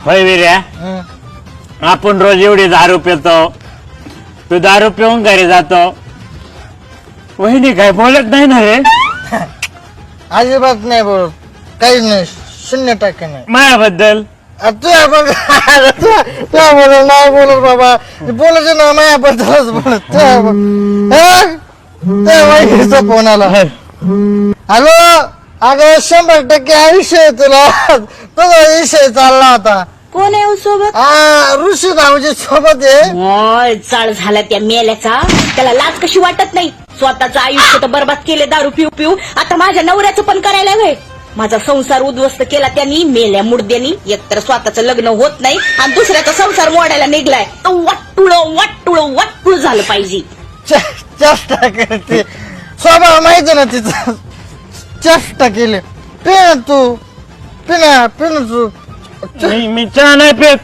होय विर्या, आपण रोज एवढी दारू पितो, तू दारू पिऊन घरी जातो, वहिनी काय बोलत नाही ना रे? अजिबात नाही बोलत, काहीच नाही, 0% नाही. माझ्याबद्दल तुझ्या नाही बोलत बाबा, बोलायचं ना माझ्याबद्दलच बोलत. तुझ्या फोन आला. हॅलो, अगं 100% आयुष्य तुला, तुझा विषय चालला होता. कोण आहे सोबत? ऋषी भाऊजी सोबत आहे. होय, चाळ झाला त्या मेल्याचा. त्याला लाज कशी वाटत नाही? स्वतःचं आयुष्य तर बरबाद केले दारू पिऊ पिऊ, आता माझ्या नवऱ्याचं पण करायला हवंय. माझा संसार उद्ध्वस्त केला त्यांनी, मेल्या मुडद्यानी. एकतर स्वतःचं लग्न होत नाही आणि दुसऱ्याचा संसार मोडायला निघलाय. वाटुळ वाटुळ वाटुळ झालं पाहिजे. चेष्टा करते, स्वभाव माहिती ना तिचा. चेष्टा केली. पिण तू, पिण तू. मी चहा नाही पेत.